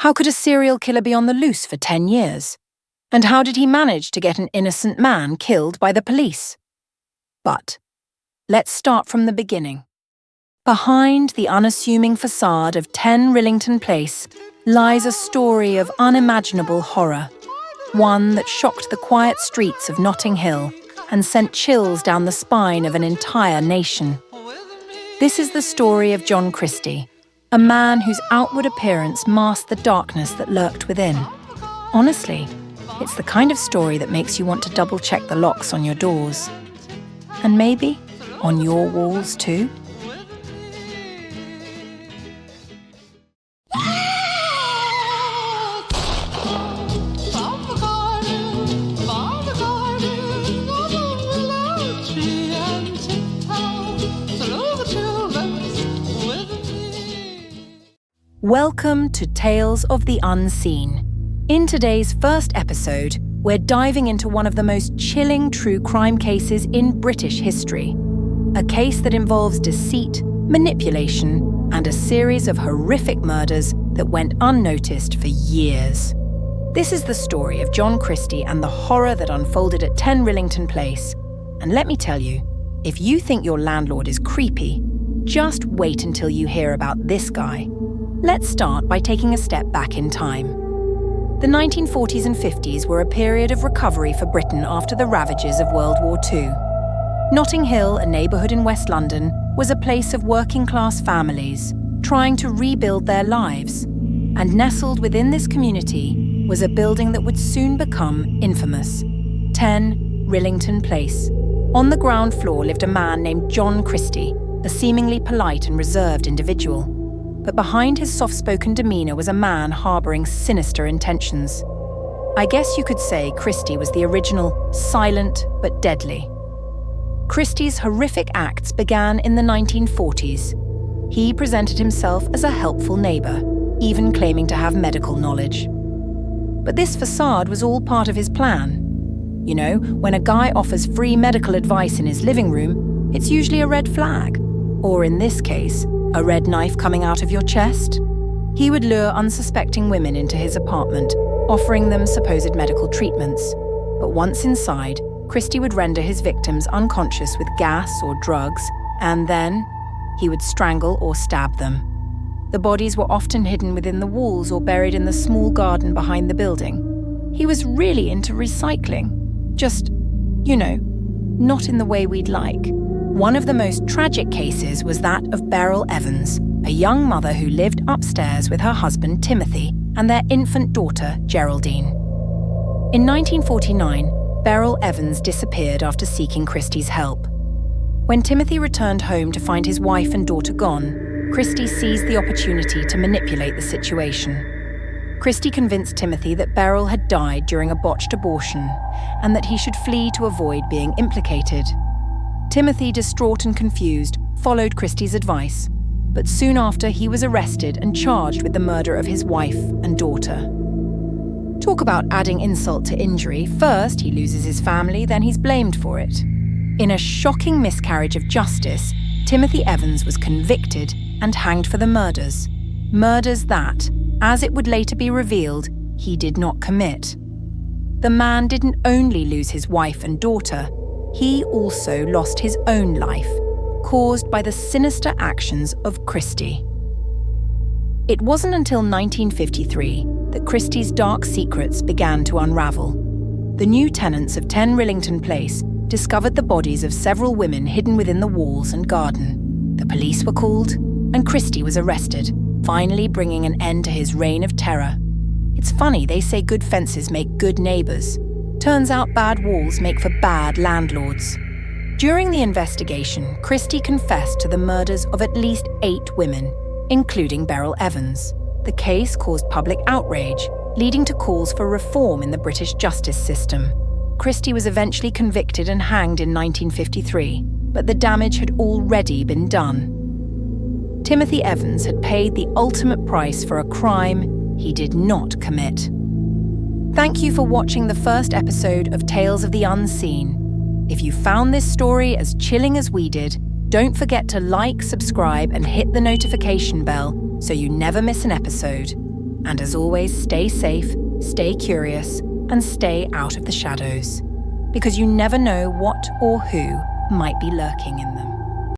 How could a serial killer be on the loose for 10 years? And how did he manage to get an innocent man killed by the police? But let's start from the beginning. Behind the unassuming facade of 10 Rillington Place lies a story of unimaginable horror, one that shocked the quiet streets of Notting Hill and sent chills down the spine of an entire nation. This is the story of John Christie, a man whose outward appearance masked the darkness that lurked within. Honestly, it's the kind of story that makes you want to double-check the locks on your doors. And maybe on your walls too. Welcome to Tales of the Unseen. In today's first episode, we're diving into one of the most chilling true crime cases in British history. A case that involves deceit, manipulation, and a series of horrific murders that went unnoticed for years. This is the story of John Christie and the horror that unfolded at 10 Rillington Place. And let me tell you, if you think your landlord is creepy, just wait until you hear about this guy. Let's start by taking a step back in time. The 1940s and 50s were a period of recovery for Britain after the ravages of World War II. Notting Hill, a neighbourhood in West London, was a place of working-class families trying to rebuild their lives. And nestled within this community was a building that would soon become infamous, 10 Rillington Place. On the ground floor lived a man named John Christie, a seemingly polite and reserved individual. But behind his soft-spoken demeanour was a man harbouring sinister intentions. I guess you could say Christie was the original silent but deadly. Christie's horrific acts began in the 1940s. He presented himself as a helpful neighbour, even claiming to have medical knowledge. But this facade was all part of his plan. You know, when a guy offers free medical advice in his living room, it's usually a red flag. Or in this case, a red knife coming out of your chest? He would lure unsuspecting women into his apartment, offering them supposed medical treatments. But once inside, Christie would render his victims unconscious with gas or drugs, and then he would strangle or stab them. The bodies were often hidden within the walls or buried in the small garden behind the building. He was really into recycling. Just, not in the way we'd like. One of the most tragic cases was that of Beryl Evans, a young mother who lived upstairs with her husband Timothy and their infant daughter Geraldine. In 1949, Beryl Evans disappeared after seeking Christie's help. When Timothy returned home to find his wife and daughter gone, Christie seized the opportunity to manipulate the situation. Christie convinced Timothy that Beryl had died during a botched abortion and that he should flee to avoid being implicated. Timothy, distraught and confused, followed Christie's advice, but soon after he was arrested and charged with the murder of his wife and daughter. Talk about adding insult to injury. First he loses his family, then he's blamed for it. In a shocking miscarriage of justice, Timothy Evans was convicted and hanged for the murders. Murders that, as it would later be revealed, he did not commit. The man didn't only lose his wife and daughter, he also lost his own life, caused by the sinister actions of Christie. It wasn't until 1953 that Christie's dark secrets began to unravel. The new tenants of 10 Rillington Place discovered the bodies of several women hidden within the walls and garden. The police were called, and Christie was arrested, finally bringing an end to his reign of terror. It's funny, they say good fences make good neighbours. Turns out bad walls make for bad landlords. During the investigation, Christie confessed to the murders of at least 8 women, including Beryl Evans. The case caused public outrage, leading to calls for reform in the British justice system. Christie was eventually convicted and hanged in 1953, but the damage had already been done. Timothy Evans had paid the ultimate price for a crime he did not commit. Thank you for watching the first episode of Tales of the Unseen. If you found this story as chilling as we did, don't forget to like, subscribe, and hit the notification bell so you never miss an episode. And as always, stay safe, stay curious, and stay out of the shadows, because you never know what or who might be lurking in them.